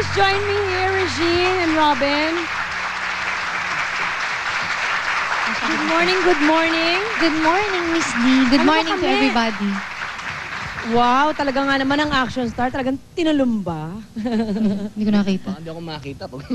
please join me here, Regine and Robin. Good morning, good morning. Good morning, Miss Lee. Good Ano ba morning to kami? everybody. Wow, talaga nga naman ang action star. Talagang tinalumba. Hindi ko nakita. Hindi ako makita pag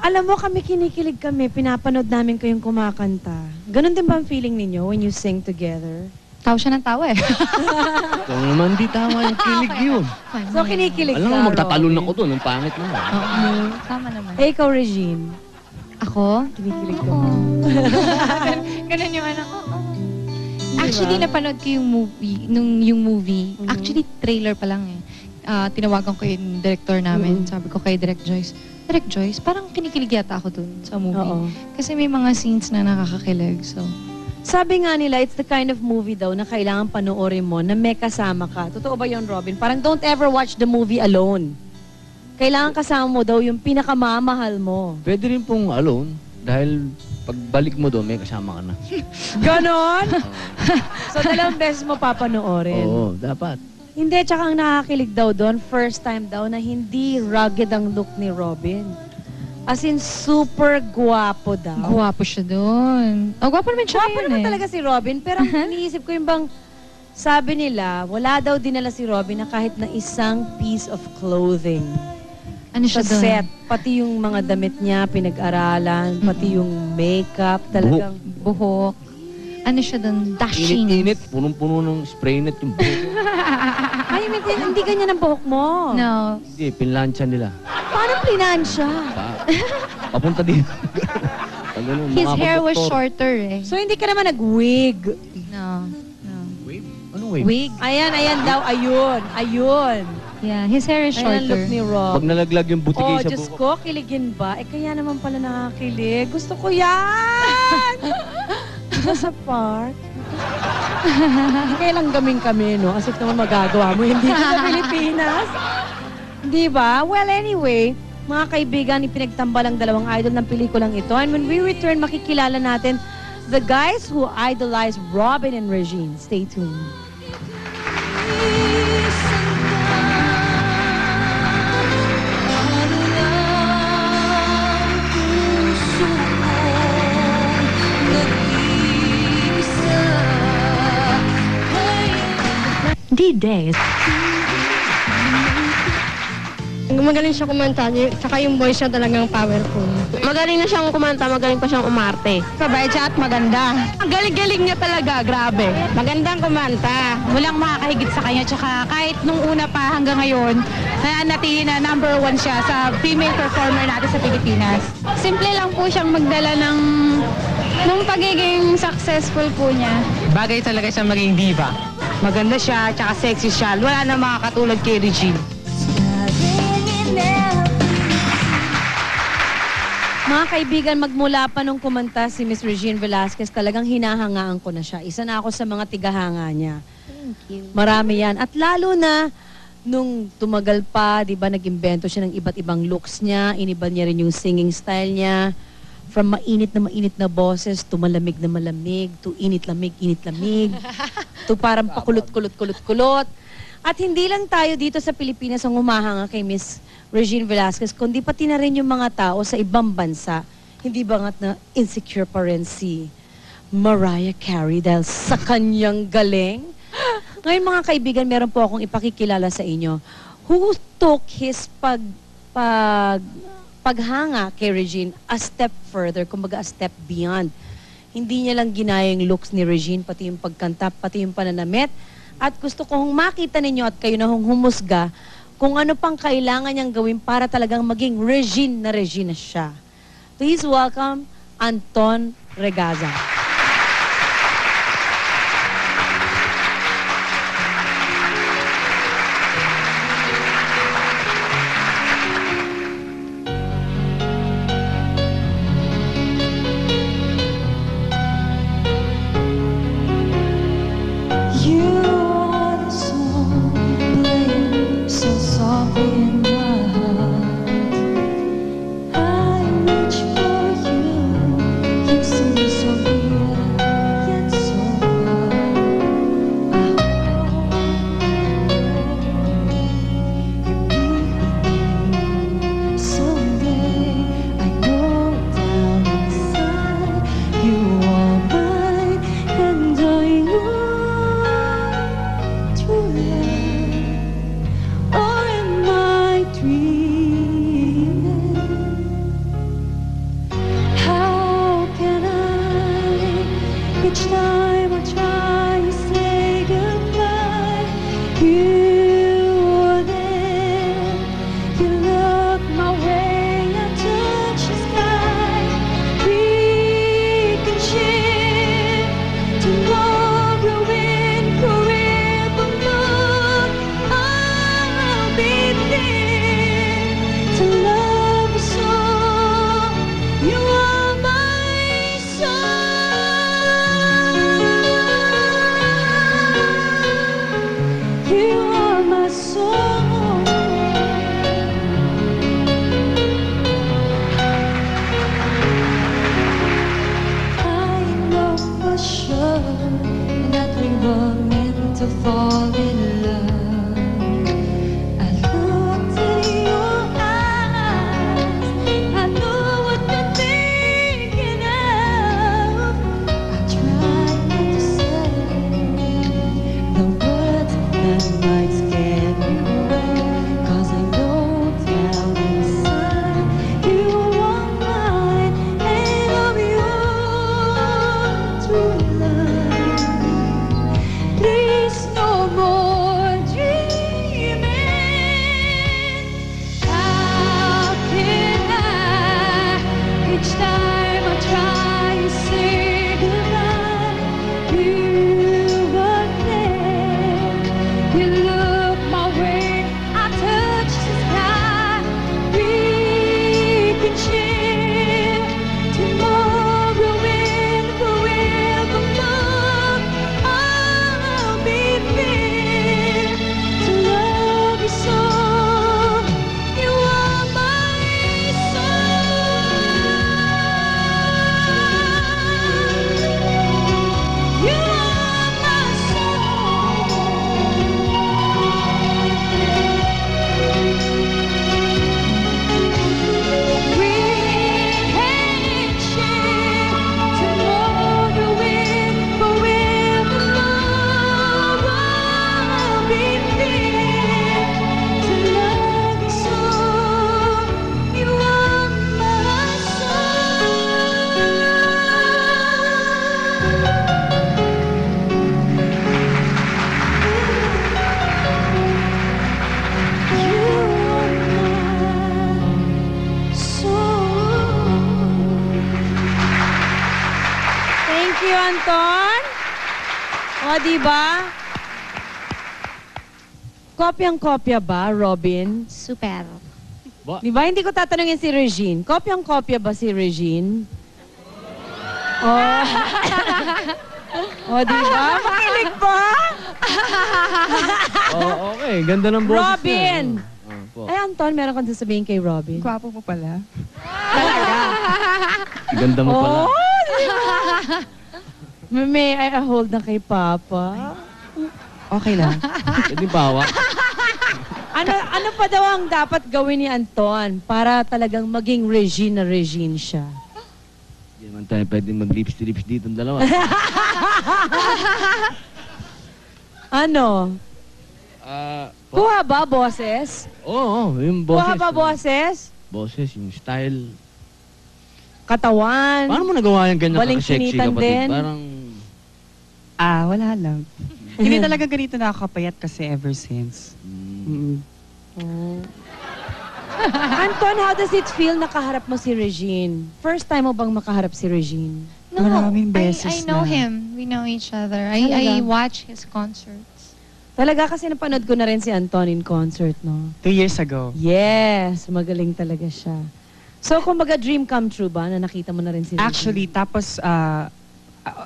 Alam mo, kami kinikilig kami. Pinapanood namin kayong kumakanta. Ganon din ba ang feeling ninyo when you sing together? Tawa siya ng tawa eh. Ito naman di tama yung kilig yun. So, kinikilig Alam ka, mo, magtatalon Robin. ako doon. Ang pangit naman. Oo, tama naman. Eh, ikaw, Regine. Ako? Kinikilig ka. Oo. Ganun yung anak ko. Actually, napanood ko yung movie. Yung movie. Actually, trailer pa lang eh. Tinawagan ko yung director namin. Sabi ko kay Direk Joyce, Direk Joyce, parang kinikilig yata ako dun sa movie. Oo. Kasi may mga scenes na nakakakilig. So, Sabi nga nila, it's the kind of movie daw na kailangan panoorin mo na may kasama ka. Totoo ba yun, Robin? Parang don't ever watch the movie alone. Kailangan kasama mo daw yung pinakamamahal mo. Pwede rin pong alone. Dahil pagbalik mo doon, may kasama ka na. Ganon? So, dalawang beses mo papanoorin. Oo, dapat. Hindi, tsaka ang nakakilig daw doon, first time daw na hindi rugged ang look ni Robin. As in, super guwapo daw. guwapo siya dun. Oh, guwapo naman siya Guwapo yun naman eh. talaga si Robin, pero ang iniisip ko yung bang, sabi nila, wala daw dinala si Robin na kahit na isang piece of clothing. Ano siya Sa dun? set, pati yung mga damit niya, pinag-aralan, pati yung makeup, talagang... Buhok. Ano siya dun? Dashing. Init-init. Punong-puno ng spray net yung buhok. Ay, hindi ganyan ang buhok mo. No. Hindi, pinlansya nila. Paano plinansya? Papunta dito. Pag ganun, His mga hair was doktor. shorter eh. So, hindi ka naman nag-wig. No. No. Wave? Anong wave? Wig. Ayan daw, ayun. Yeah, his hair is Ayan ang look shorter. ni Rob. Pag nalaglag yung butiki Oh, sa Diyos buhok. ko, kiligin ba? Eh, kaya naman pala nakakilig. Gusto ko yan! Diba sa park? Kailang gaming kami, no? As if naman magagawa mo, hindi ka sa Pilipinas. Di ba? Well, anyway, mga kaibigan, ipinagtambal ang dalawang idol ng pelikulang ito. And when we return, makikilala natin the guys who idolize Robin and Regine. Stay tuned. D-Days. Magaling siya kumanta, saka yung voice niya talagang powerful. Magaling na siyang kumanta, magaling pa siyang umarte. Sabay siya at maganda. Ang galing-galing niya talaga, grabe. Magandang kumanta. Walang makakahigit sa kanya. Tsaka kahit nung una pa hanggang ngayon, nanatili na #1 siya sa female performer natin sa Pilipinas. Simple lang po siyang magdala ng pagiging successful po niya. Bagay talaga siya maging diva. Maganda siya, tsaka sexy siya. Wala na makakatulad kay Regine. Mga kaibigan, magmula pa nung kumanta si Miss Regine Velasquez, talagang hinahangaan ko na siya. Isa na ako sa mga tigahanga niya. Thank you. Marami yan. At lalo na, nung tumagal pa, di ba, nag-imbento siya ng iba't ibang looks niya, iniba niya rin yung singing style niya. From mainit na boses, to malamig na malamig, to init-lamig, to parang pakulot-kulot-kulot-kulot. At hindi lang tayo dito sa Pilipinas ang humahanga kay Miss Regine Velasquez, kundi pati na rin yung mga tao sa ibang bansa. Hindi ba nga't na insecure pa rin si Mariah Carey dahil sa kanyang galing? Ngayon mga kaibigan, meron po akong ipakikilala sa inyo who took his paghanga kay Regine a step further, kumbaga a step beyond. Hindi niya lang ginaya yung looks ni Regine, pati yung pagkanta, pati yung pananamit. At gusto kong makita ninyo at kayo na humusga kung ano pang kailangan niyang gawin para talagang maging Regine na siya. Please welcome Anton Regaza. I reach for you, you seem so Anton? O, diba? Kopyang-kopya ba, Robin? Super. Di ba? Hindi ko tatanungin si Regine. Kopyang-kopya ba si Regine? Oh. O, di ba? Makinig pa? Oh, okay. Ganda ng boses Robin! niya. Po. Ay, Anton, meron kang sasabihin kay Robin. Gwapo mo pala. Ganda mo pala. Oh, di ba? May I hold na kay Papa? Okay lang. Pwede pawak. Ano pa daw ang dapat gawin ni Anton para talagang maging Regine na Regine siya? Hindi naman tayo pwede mag-lips-to-lips dito ang dalawa. Ano? Kuha ba, boses? Oo, yung boses. Kuha ba, boses? Boses, yung style. Katawan? Paano mo nagawa yung ganyan ka-sexy, Balingkinitan kapatid? din? Parang... Wala lang. Hindi talaga ganito nakakapayat kasi ever since. Anton, how does it feel nakaharap mo si Regine? First time mo bang makaharap si Regine? No, Maraming beses I know na. him. We know each other. Talaga? I watch his concerts. Talaga kasi napanood ko na rin si Anton in concert, no? 2 years ago. Yes, magaling talaga siya. So, kumbaga dream come true ba na nakita mo na rin si Regine? Actually, tapos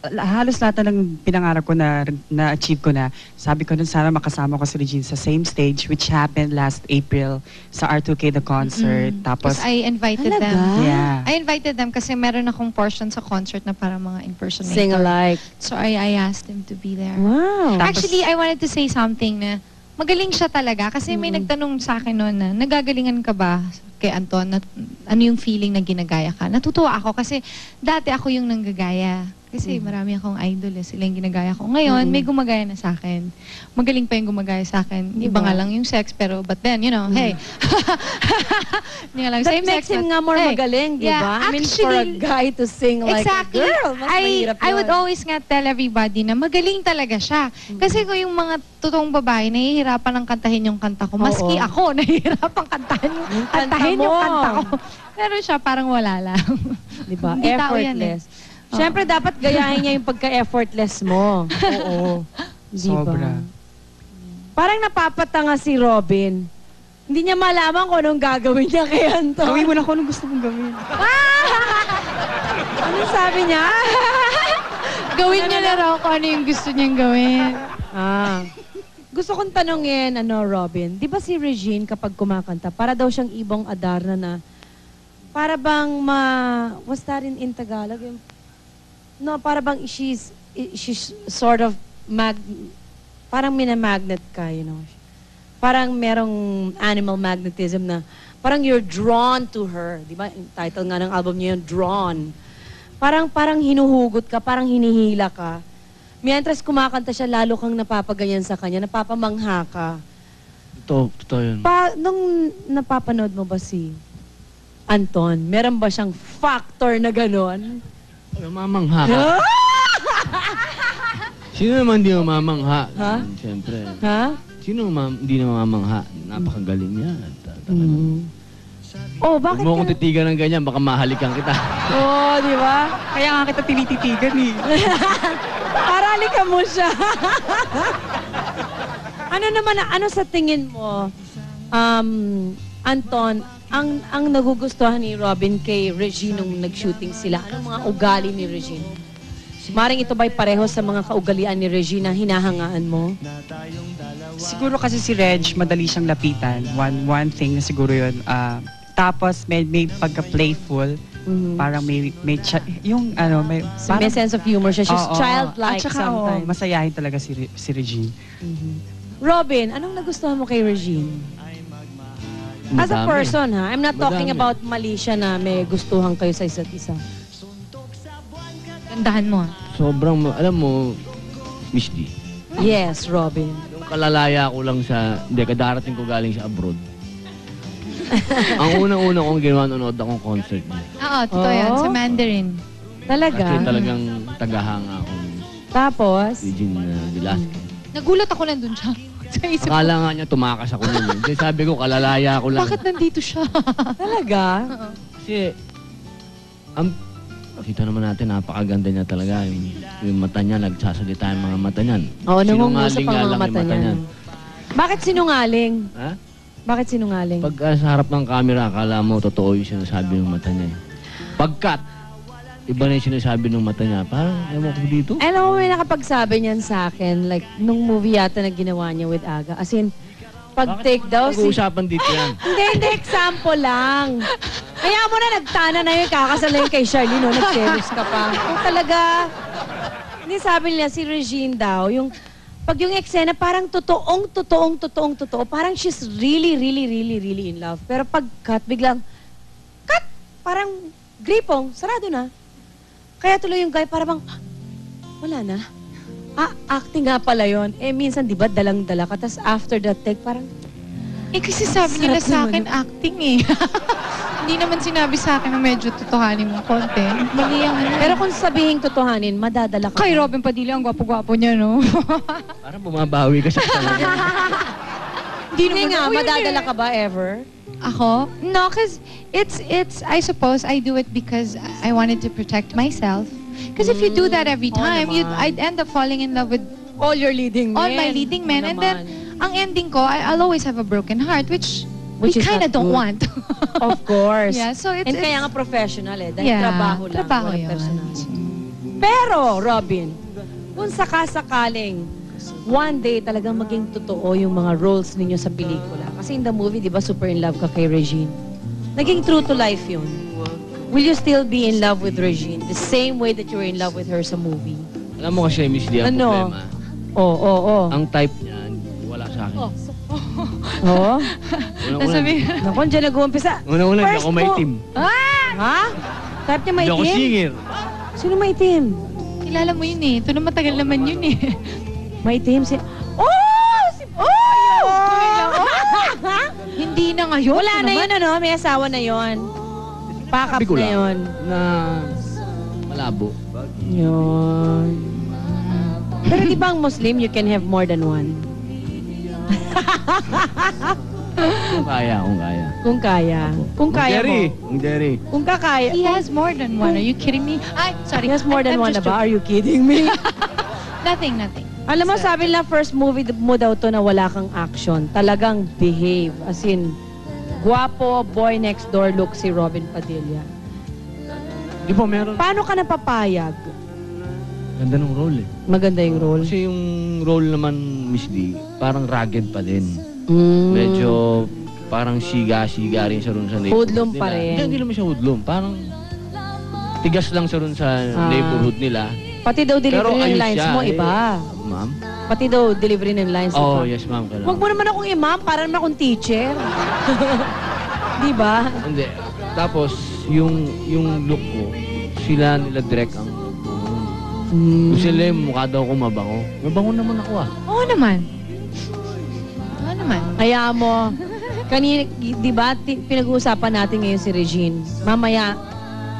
halos lahat ng pinangarap ko na-achieve ko na. Sabi ko nun sana makasama ko si Regine sa same stage which happened last April sa R2K The Concert. Tapos, I invited Talaga? them. yeah. I invited them kasi meron akong portion sa concert na parang mga impersonator. Sing alike. So I asked him to be there. Wow. Tapos- Actually, I wanted to say something na magaling siya talaga kasi may nagtanong sa akin noon na nagagalingan ka ba kay Anton? Ano yung feeling na ginagaya ka? Natutuwa ako kasi dati ako yung nanggagaya. Kasi marami akong idol sila yung ginagaya ko. Ngayon, may gumagaya na sa akin. Magaling pa yung gumagaya sa akin. Iba nga lang yung sex, pero but then, you know, hey. Hindi nga lang, That same makes sex, him but, nga more hey. magaling, di ba? Yeah, I mean, for a actually, guy to sing like exactly. a girl, mas mahirap I would yun. always nga tell everybody na magaling talaga siya. Kasi kung yung mga totoong babae, nahihirapan ng kantahin yung kanta ko. Maski Oo. ako, nahihirapan kantahin kanta yung mo. kanta ko. Pero siya parang wala lang. Di ba? Hindi tao yan Effortless. Siyempre, dapat gayahin niya yung pagka-effortless mo. Oo. Di ba? Sobra. Parang napapatanga si Robin. Hindi niya malaman kung anong gagawin niya kay Anton. Gawin mo na kung anong gusto mong gawin. Anong sabi niya? Gawin niya na raw kung ano yung gusto niyang gawin. Gusto kong tanongin, Robin, di ba si Regine kapag kumakanta, para daw siyang Ibong Adarna na, para bang what's that in Tagalog? No, para bang she's sort of, parang minamagnet ka, you know. Parang merong animal magnetism na, parang you're drawn to her. Di ba? Yung title nga ng album niya yun, Drawn. Parang hinuhugot ka, parang hinihila ka. Mientras kumakanta siya, lalo kang napapaganyan sa kanya, napapamangha ka. Totoo yun. Nung napapanood mo ba si Anton, meron ba siyang factor na gano'n? Mamangha ka. Sino naman di mamangha? Ha? Siyempre. Ha? Sino hindi na mamangha? Napakagaling niya. Oh, Huwag bakit mo akong ka? titigan ng ganyan, baka mahalikan kita. Oh, di ba? Kaya nga kita tinititigan eh. Arali ka mo siya. Ano sa tingin mo, Anton, ang nagugustuhan ni Robin kay Regine nung nag-shooting sila? Anong mga ugali ni Regine? Maring ito ba'y pareho sa mga kaugalian ni Regine na hinahangaan mo? Siguro kasi si Reg, madali siyang lapitan. One thing na siguro yun. Tapos may pagka-playful. Parang may May sense of humor siya. She's Oo. childlike At saka, sometimes. masayahin talaga si Regine. Robin, anong nagustuhan mo kay Regine? As a Madami. person, ha? I'm not talking Madami. about mali siya na may gustuhan kayo sa isa't isa. Gandahan mo. Sobrang, alam mo, Miss D, Yes, Robin. yung kalalaya ko lang sa, kadarating ko galing sa abroad. Ang unang-una kong ginawa, nanonood akong concert niya. Oo, totoo yan. Sa Mandarin. Talaga? Kasi talagang tagahanga ako ni Tapos? Regine Velasquez. Nagulat ako nandun siya. Sa isip ko, Akala nga niya tumakas ako nun. Kasi sabi ko, kalalaya ko lang. bakit nandito siya? Talaga? Kasi, kita naman natin, napakaganda niya talaga. Yung mata niya, nagsasalita yung mga mata niyan. Oo, nangungusap Sinungaling ang nga mga lang mata yung niya. Bakit sinungaling? Ha? Bakit sinungaling? Pag sa harap ng camera, akala mo totoo yung sinasabi ng mata niya. Pagkat, iba na yung sinasabi ng mata niya. Parang, ewan ko dito. Alam mo, may nakapagsabi niyan sa akin, like, nung movie yata na ginawa niya with Aga. As in, pag-take daw, Pag-uusapan dito yan. Hindi, example lang. Kaya mo na nagtana na yun, kakasal na yun kay Charlene, no? Nagselos ka pa. Kung talaga, hindi sabi nila, si Regine daw, pag yung eksena, parang totoo, parang she's really in love. Pero pag cut, biglang, cut! Parang gripong, sarado na. Kaya tuloy yung guy, parang, wala na. Acting nga pala yun. Minsan, di ba, dalang-dala ka. Tapos after that take, parang, Kasi sabi nila Sarap sa naman akin, acting eh. Hindi naman sinabi sa akin na medyo totohanin mong konti. Mali ang ano. pero kung sabihin totohanin, madadala ka. Kay Robin Padilla, ang gwapo-gwapo niya, no? Parang bumabawi ka sa talaga. Hindi nga, madadala ka ba ever? Ako? No, because it's, I suppose I do it because I wanted to protect myself. Because if you do that every Oo time, naman. I'd end up falling in love with All your leading men. all my leading men. Oo And then, naman. ang ending ko, I'll always have a broken heart, which we Which is kind of not don't good. want. Of course. Yeah, so it's... And kaya nga professional eh. Dahil Yeah, trabaho lang. trabaho walang yun. personal. Pero, Robin, kung sakasakaling one day talagang maging totoo yung mga roles ninyo sa pelikula. Kasi in the movie, di ba, super in love ka kay Regine. Naging true to life yun. Will you still be in love with Regine the same way that you were in love with her sa movie? Alam mo kasi, Miss Lee, ang Ano? problema. Oo. Ang type niya, wala sa akin. Oo? Una-una, Naku, dyan nag-uumpisa. una-una, hindi First ako may mo- team. Ha? Type niya Hindi ako maitim? singer. Sino maitim? Kilala mo yun eh. Ito na matagal naman yun eh. Maitim si... Oh! Hindi na ngayon. Wala na naman. yun, ano? May asawa na yun. Pakap Sabi ko na lang yun. na malabo. Yun. Pero di ba ang Muslim, you can have more than one? Kung kaya. Kung kaya. Kung kaya mo. Ang Jerry. Kung kakaya. He has more than one. Are you kidding me? Ay, sorry. He has more than I'm one just na ba? Are you kidding me? Nothing. Alam mo, sabi nila first movie mo daw to na wala kang action. Talagang behave. As in, guwapo, boy next door look si Robin Padilla. Di ba meron? Paano ka napapayag? Ganda ng role eh. Maganda yung role. Kasi yung role naman, Miss Lee, parang rugged pa din. Mm. Medyo parang siga-siga rin siya ron sa neighborhood Hoodlum nila. pa rin. Hindi naman siya hoodlum. Parang tigas lang siya ron sa neighborhood nila. Pati daw delivery ng ayos lines siya, mo, eh. iba. Ma'am? Pati daw delivery ng lines mo. Oh, yes ma'am. Kailangan. Huwag mo naman akong imam, para naman akong teacher. Di ba? Hindi. Tapos, yung look ko, sila nila direct ang Mm. Kung sila yung mukha daw ko mabango. Mabango naman ako ah. Oo naman. Kaya mo, kanina, di ba, pinag-uusapan natin ngayon si Regine. Mamaya,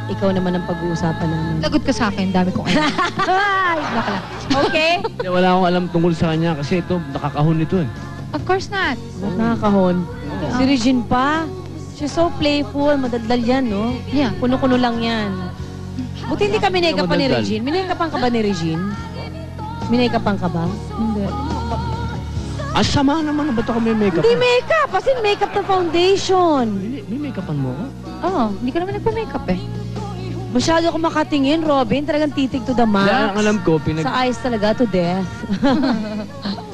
ikaw naman ang pag-uusapan namin. Lagot ka sa akin. Dami kong alam. Ay, baka lang. Okay? Hindi, wala akong alam tungkol sa kanya kasi ito, nakakahon ito eh. Of course not. Nakakahon. Si Regine pa. She's so playful. Madaldal yan, no? Yeah. Kuno-kuno lang yan. Buti hindi ka minake-upan ni Madaldal. Regine. Minake-upan ka ba ni Regine? Minake-upan ka ba? Hindi. Sama naman, ba't ako may makeup? Hindi makeup. Kasi makeup na foundation. May makeupan mo ako? Oo. Hindi ka naman nagpa-makeup eh. Masyado ako makatingin, Robin. Talagang titig to the Kaya max. ang alam ko, Sa eyes talaga to death.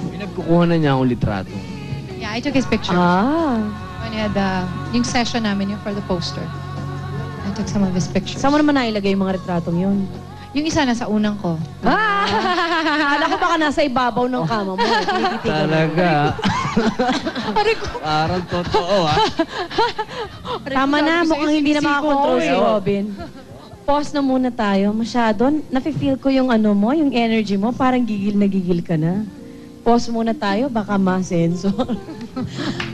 pinagkukuha na niya akong litrato. Yeah, I took his picture. When he had yung session namin, yung for the poster. I took some of his pictures. Saan mo naman nailagay yung mga retratong yun? Yung isa nasa unang ko. Akala ko baka nasa ibabaw ng kama mo. Tinititigan mo. Talaga. Parang totoo ah. Tama na, mukhang hindi na makakontrol si eh. Robin. Pause na muna tayo. Masyado, nafe-feel ko yung ano mo, yung energy mo, parang gigil na gigil ka na. Pause muna tayo, baka ma-sensor.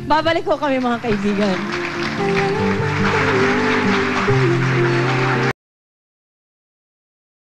Babalik ko kami mga kaibigan.